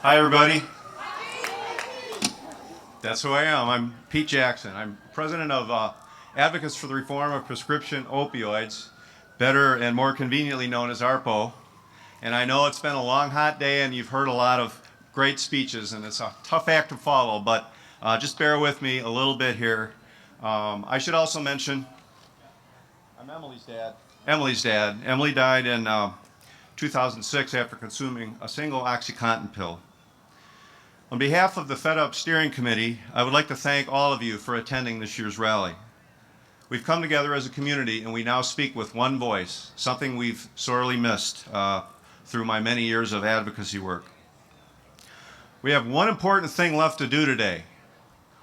Hi, everybody. That's who I am. I'm Pete Jackson. I'm president of Advocates for the Reform of Prescription Opioids, better and more conveniently known as ARPO. And I know it's been a long, hot day, and you've heard a lot of great speeches, and it's a tough act to follow, but just bear with me a little bit here. I should also mention, I'm Emily's dad. Emily died in 2006 after consuming a single OxyContin pill. On behalf of the FedUp Steering Committee, I would like to thank all of you for attending this year's rally. We've come together as a community, and we now speak with one voice, something we've sorely missed through my many years of advocacy work. We have one important thing left to do today.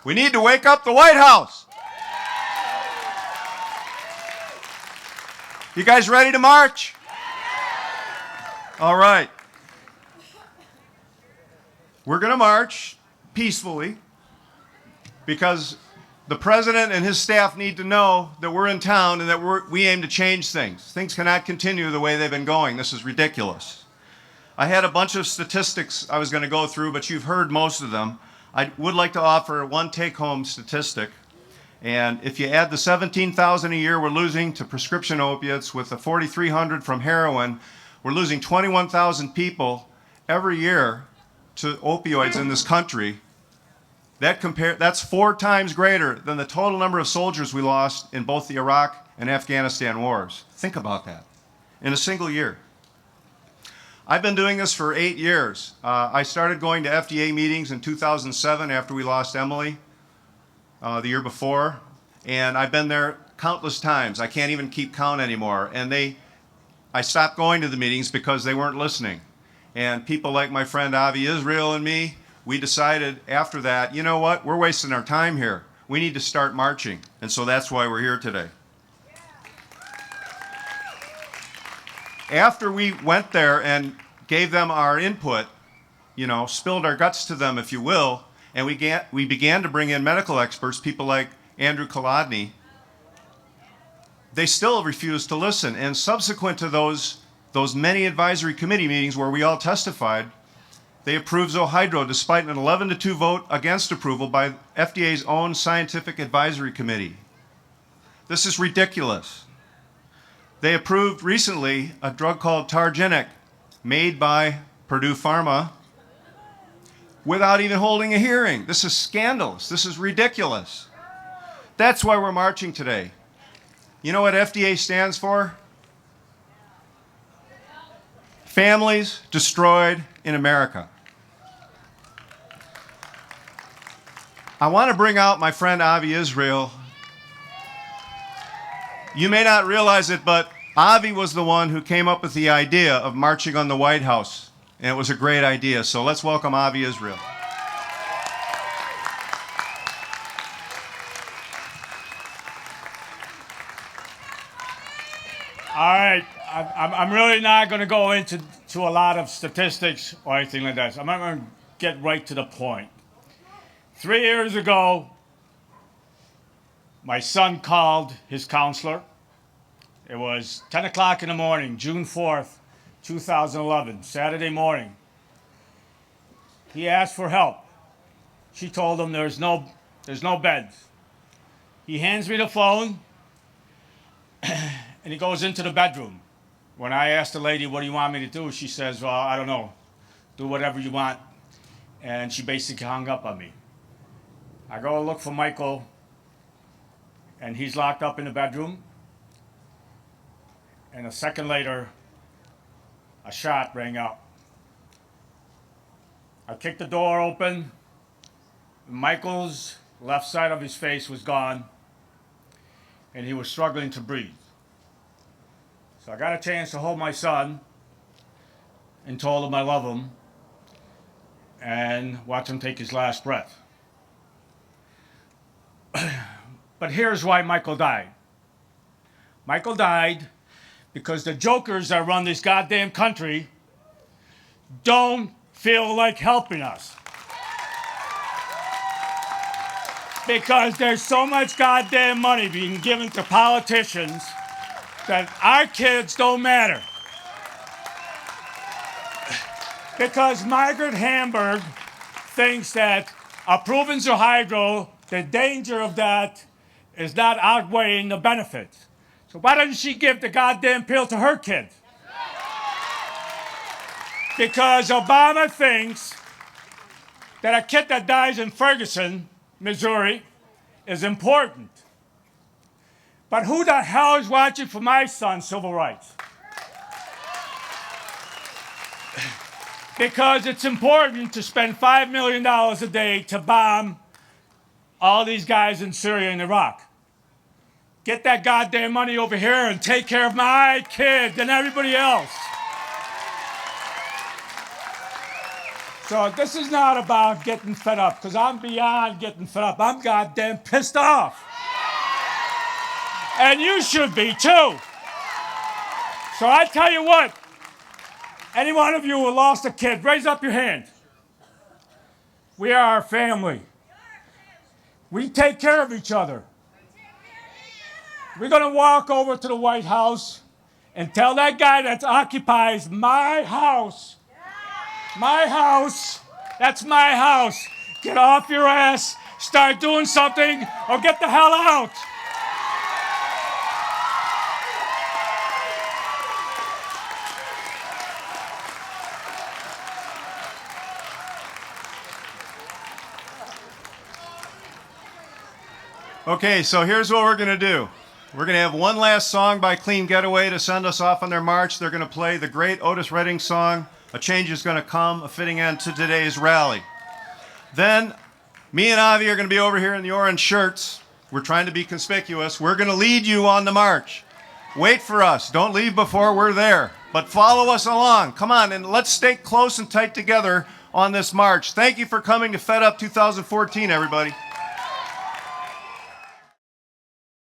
We need to wake up the White House. You guys ready to march? All right. We're going to march peacefully because the president and his staff need to know that we're in town and that we aim to change things. Things cannot continue the way they've been going. This is ridiculous. I had a bunch of statistics I was going to go through, but you've heard most of them. I would like to offer one take-home statistic. And if you add the $17,000 a year we're losing to prescription opiates with the $4,300 from heroin, we're losing 21,000 people every year to opioids in this country. That's 4 times greater than the total number of soldiers we lost in both the Iraq and Afghanistan wars. Think about that. In a single year. I've been doing this for 8 years. I started going to FDA meetings in 2007 after we lost Emily the year before, and I've been there countless times. I can't even keep count anymore. And I stopped going to the meetings because they weren't listening. And people like my friend Avi Israel and me, we decided after that, you know what, we're wasting our time here. We need to start marching. And so that's why we're here today. After we went there and gave them our input, spilled our guts to them, if you will, and we began to bring in medical experts, people like Andrew Kolodny, they still refused to listen. And subsequent to those many advisory committee meetings where we all testified, they approved Zohydro despite an 11-2 vote against approval by FDA's own scientific advisory committee. This is ridiculous. They approved recently a drug called Targenic, made by Purdue Pharma, without even holding a hearing. This is scandalous. This is ridiculous. That's why we're marching today. You know what FDA stands for? Families destroyed in America. I want to bring out my friend Avi Israel. You may not realize it, but Avi was the one who came up with the idea of marching on the White House. And it was a great idea. So let's welcome Avi Israel. All right. I'm really not going to go into a lot of statistics or anything like that. So I'm going to get right to the point. 3 years ago, my son called his counselor. It was 10 o'clock in the morning, June 4th, 2011, Saturday morning. He asked for help. She told him there's no beds. He hands me the phone, and he goes into the bedroom. When I asked the lady, what do you want me to do? She says, well, I don't know. Do whatever you want. And she basically hung up on me. I go look for Michael, and he's locked up in the bedroom. And a second later, a shot rang out. I kicked the door open. Michael's left side of his face was gone, and he was struggling to breathe. So I got a chance to hold my son and told him I love him and watch him take his last breath. But here's why Michael died. Michael died because the jokers that run this goddamn country don't feel like helping us. Because there's so much goddamn money being given to politicians that our kids don't matter. Because Margaret Hamburg thinks that approving the hydro, the danger of that is not outweighing the benefits. So why doesn't she give the goddamn pill to her kid? Because Obama thinks that a kid that dies in Ferguson, Missouri, is important. But who the hell is watching for my son's civil rights? Because it's important to spend $5 million a day to bomb all these guys in Syria and Iraq. Get that goddamn money over here and take care of my kids and everybody else. So this is not about getting fed up, because I'm beyond getting fed up. I'm goddamn pissed off. And you should be too. So I tell you what, any one of you who lost a kid, raise up your hand. We are a family. We take care of each other. We're going to walk over to the White House and tell that guy that occupies my house, that's my house, get off your ass, start doing something, or get the hell out. Okay, so here's what we're going to do. We're going to have one last song by Clean Getaway to send us off on their march. They're going to play the great Otis Redding song, A Change Is Going to Come, a fitting end to today's rally. Then, me and Avi are going to be over here in the orange shirts. We're trying to be conspicuous. We're going to lead you on the march. Wait for us. Don't leave before we're there. But follow us along. Come on, and let's stay close and tight together on this march. Thank you for coming to FedUp 2014, everybody.